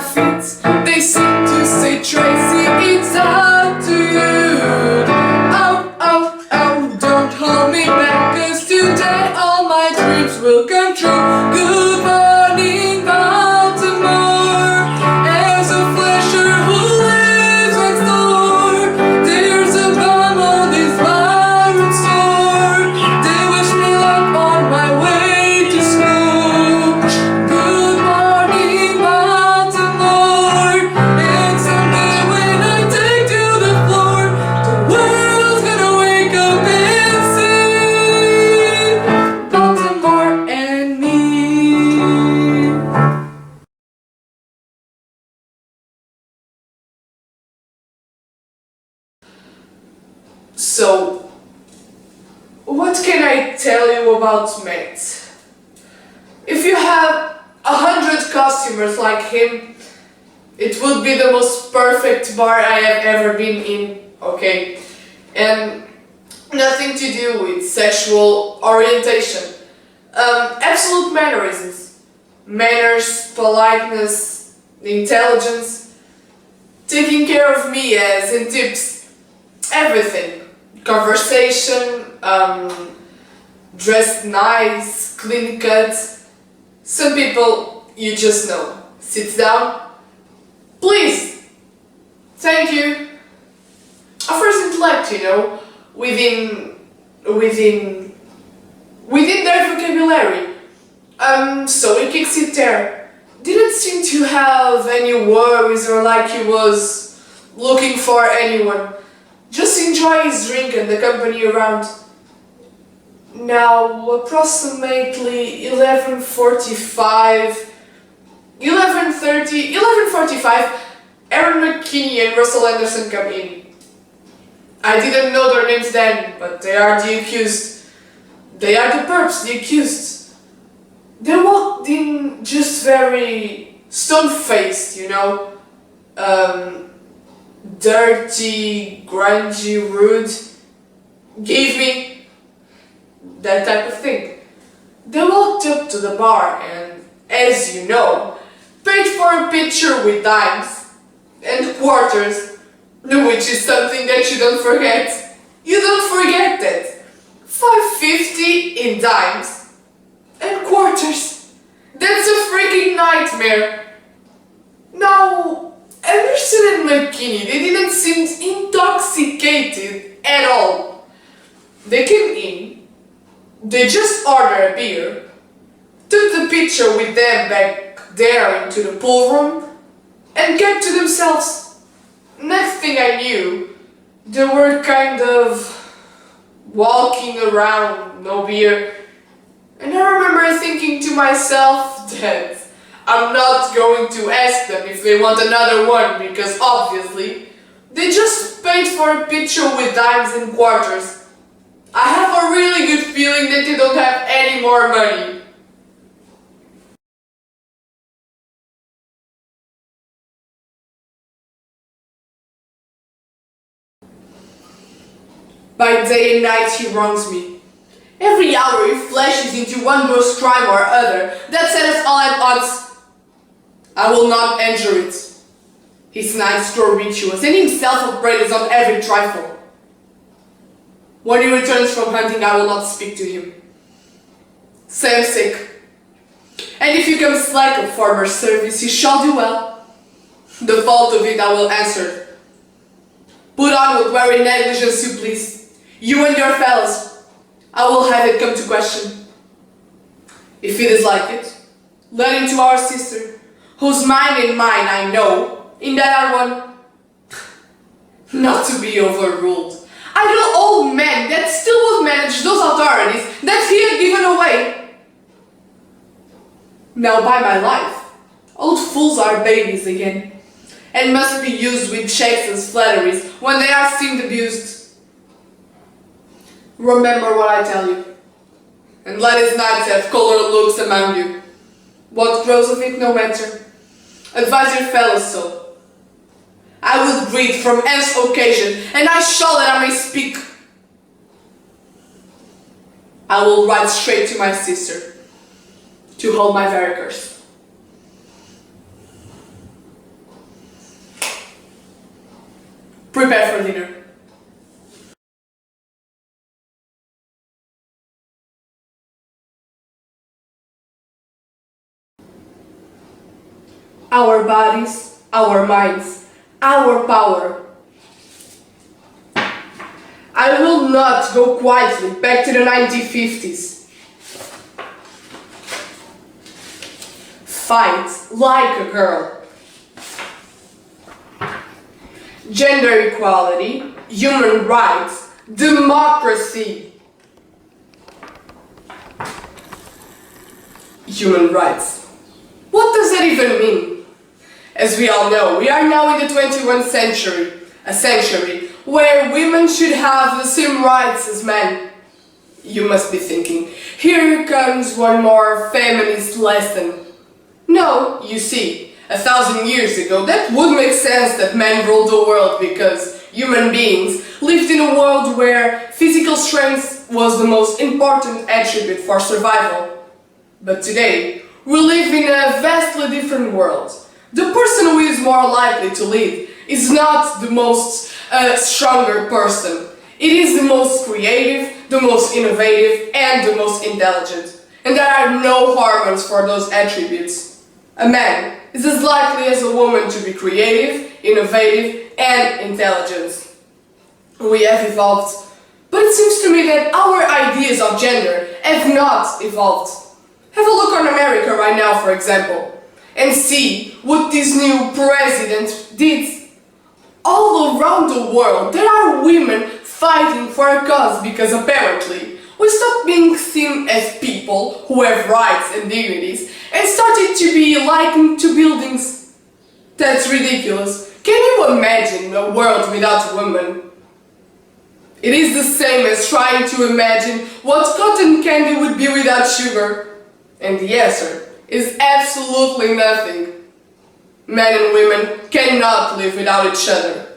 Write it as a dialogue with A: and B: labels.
A: feet. They seem to say, Tracy, it's up to you. Oh, oh, oh, don't hold me back, 'cause today all my dreams will come true. Good morning, Baltimore. As a flasher who lives next door, there's a bomb on this bar and store. They wish me luck on my way to school. Good morning, Baltimore. And someday when I take to the floor, the world's gonna wake up and see Baltimore and me. So, what can I tell you about Matt? If you have 100 customers like him, it would be the most perfect bar I have ever been in, okay? And nothing to do with sexual orientation. Absolute mannerisms. Manners, politeness, intelligence, taking care of me as in tips, everything. Conversation, dressed nice, clean cut. Some people you just know. Sits down. Please. Thank you. Offers intellect, you know, within their vocabulary. So he kicks it there. Didn't seem to have any worries or like he was looking for anyone. Just enjoy his drink and the company around. Now, approximately 11:45, Aaron McKinney and Russell Anderson come in. I didn't know their names then, but they are the accused. They are the perps, the accused. They walked in just very stone-faced, you know. Dirty, grungy, rude. Gave me that type of thing. They walked up to the bar and, as you know, paid for a picture with dimes and quarters, which is something that you don't forget. You don't forget that. $5.50 in dimes and quarters. That's a freaking nightmare. Now, Anderson and McKinney, they didn't seem intoxicated at all. They came in, they just ordered a beer, took the picture with them back there into the pool room, and kept to themselves. Next thing I knew, they were kind of walking around, no beer, and I remember thinking to myself that I'm not going to ask them if they want another one, because obviously they just paid for a picture with dimes and quarters. I have a really good feeling that they don't have any more money. By day and night he wrongs me. Every hour he flashes into one gross crime or other that set us all at odds. I will not endure it. His night stroll rituals and himself upbraids on every trifle. When he returns from hunting, I will not speak to him. Say I'm sick. And if he comes like a former service, he shall do well. The fault of it I will answer. Put on with wearing negligence you please. You and your fellows. I will have it come to question. If it is like it, let him to our sister, whose mind and mine I know, in that I want not to be overruled. Idle old man that still would manage those authorities that he had given away. Now by my life, old fools are babies again, and must be used with checks and flatteries when they are seemed abused. Remember what I tell you, and let his knights have colored looks among you. What grows of it no matter. Advise your fellows so. I will greet from hence occasion, and I shall that I may speak. I will ride straight to my sister, to hold my very curse. Prepare for dinner. Our bodies, our minds, our power. I will not go quietly back to the 1950s. Fight like a girl. Gender equality, human rights, democracy. Human rights. What does that even mean? As we all know, we are now in the 21st century, a century where women should have the same rights as men. You must be thinking, here comes one more feminist lesson. No, you see, 1,000 years ago that would make sense that men ruled the world because human beings lived in a world where physical strength was the most important attribute for survival. But today, we live in a vastly different world. The person who is more likely to lead is not the most stronger person. It is the most creative, the most innovative, and the most intelligent. And there are no hormones for those attributes. A man is as likely as a woman to be creative, innovative, and intelligent. We have evolved, but it seems to me that our ideas of gender have not evolved. Have a look on America right now, for example, and see what this new president did. All around the world there are women fighting for a cause because apparently we stopped being seen as people who have rights and dignities and started to be likened to buildings. That's ridiculous. Can you imagine a world without women? It is the same as trying to imagine what cotton candy would be without sugar. And the answer is absolutely nothing. Men and women cannot live without each other.